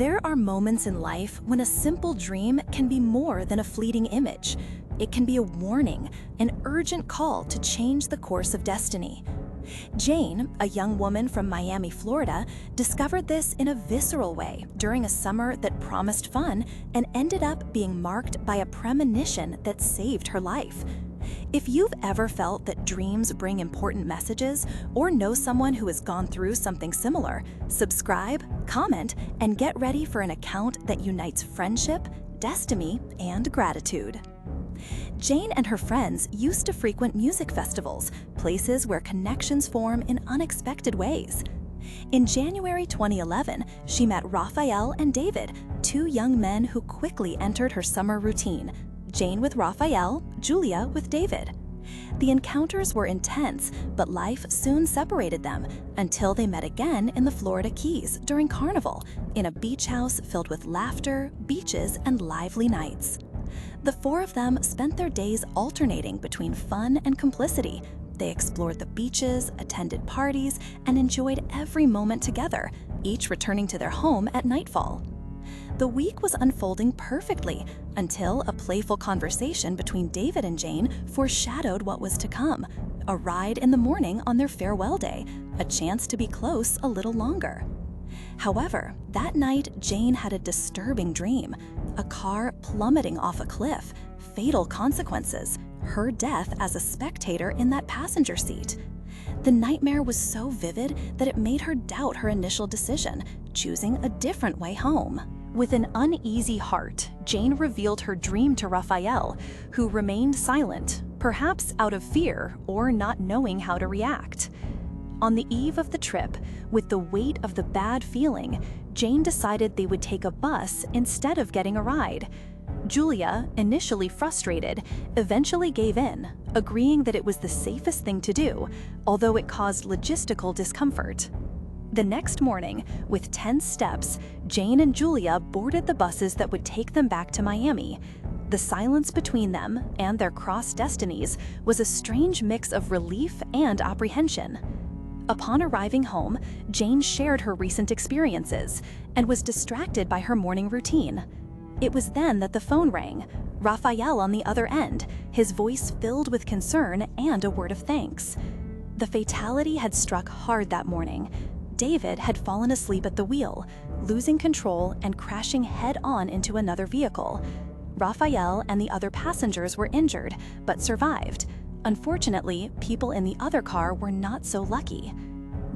There are moments in life when a simple dream can be more than a fleeting image. It can be a warning, an urgent call to change the course of destiny. Jane, a young woman from Miami, Florida, discovered this in a visceral way during a summer that promised fun and ended up being marked by a premonition that saved her life. If you've ever felt that dreams bring important messages or know someone who has gone through something similar, subscribe, comment, and get ready for an account that unites friendship, destiny, and gratitude. Jane and her friends used to frequent music festivals, places where connections form in unexpected ways. In January 2011, she met Raphael and David, two young men who quickly entered her summer routine. Jane with Raphael, Julia with David. The encounters were intense, but life soon separated them until they met again in the Florida Keys during Carnival, in a beach house filled with laughter, beaches, and lively nights. The four of them spent their days alternating between fun and complicity. They explored the beaches, attended parties, and enjoyed every moment together, each returning to their home at nightfall. The week was unfolding perfectly until a playful conversation between David and Jane foreshadowed what was to come: a ride in the morning on their farewell day, a chance to be close a little longer. However, that night Jane had a disturbing dream: a car plummeting off a cliff, fatal consequences, her death as a spectator in that passenger seat. The nightmare was so vivid that it made her doubt her initial decision, choosing a different way home. With an uneasy heart, Jane revealed her dream to Raphael, who remained silent, perhaps out of fear or not knowing how to react. On the eve of the trip, with the weight of the bad feeling, Jane decided they would take a bus instead of getting a ride. Julia, initially frustrated, eventually gave in, agreeing that it was the safest thing to do, although it caused logistical discomfort. The next morning, with tense steps, Jane and Julia boarded the buses that would take them back to Miami. The silence between them and their crossed destinies was a strange mix of relief and apprehension. Upon arriving home, Jane shared her recent experiences and was distracted by her morning routine. It was then that the phone rang, Raphael on the other end, his voice filled with concern and a word of thanks. The fatality had struck hard that morning. David had fallen asleep at the wheel, losing control and crashing head-on into another vehicle. Raphael and the other passengers were injured, but survived. Unfortunately, people in the other car were not so lucky.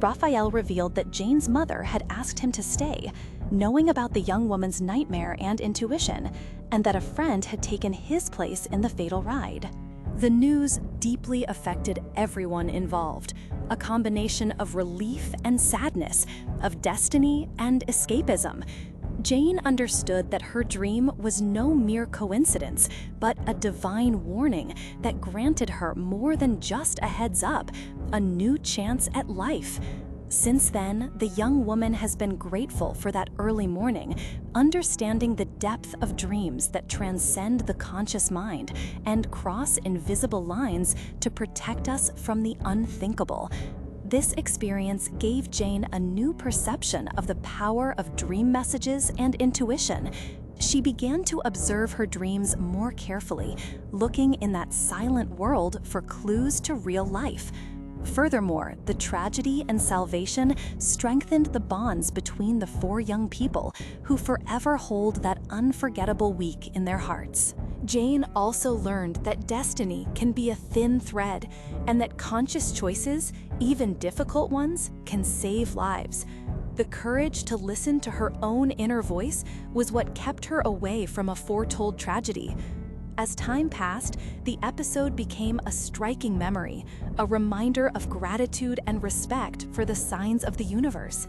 Raphael revealed that Jane's mother had asked him to stay, knowing about the young woman's nightmare and intuition, and that a friend had taken his place in the fatal ride. The news deeply affected everyone involved, a combination of relief and sadness, of destiny and escapism. Jane understood that her dream was no mere coincidence, but a divine warning that granted her more than just a heads up, a new chance at life. Since then, the young woman has been grateful for that early morning, understanding the depth of dreams that transcend the conscious mind and cross invisible lines to protect us from the unthinkable. This experience gave Jane a new perception of the power of dream messages and intuition. She began to observe her dreams more carefully, looking in that silent world for clues to real life. Furthermore, the tragedy and salvation strengthened the bonds between the four young people who forever hold that unforgettable week in their hearts. Jane also learned that destiny can be a thin thread and that conscious choices, even difficult ones, can save lives. The courage to listen to her own inner voice was what kept her away from a foretold tragedy. As time passed, the episode became a striking memory, a reminder of gratitude and respect for the signs of the universe.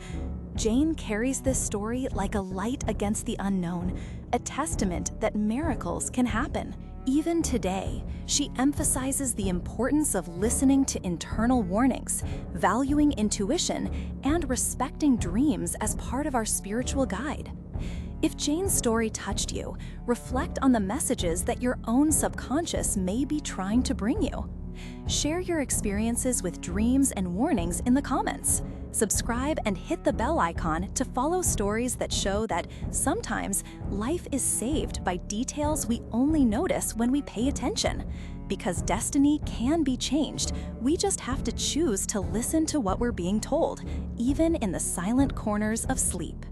Jane carries this story like a light against the unknown, a testament that miracles can happen. Even today, she emphasizes the importance of listening to internal warnings, valuing intuition, and respecting dreams as part of our spiritual guide. If Jane's story touched you, reflect on the messages that your own subconscious may be trying to bring you. Share your experiences with dreams and warnings in the comments. Subscribe and hit the bell icon to follow stories that show that sometimes life is saved by details we only notice when we pay attention. Because destiny can be changed, we just have to choose to listen to what we're being told, even in the silent corners of sleep.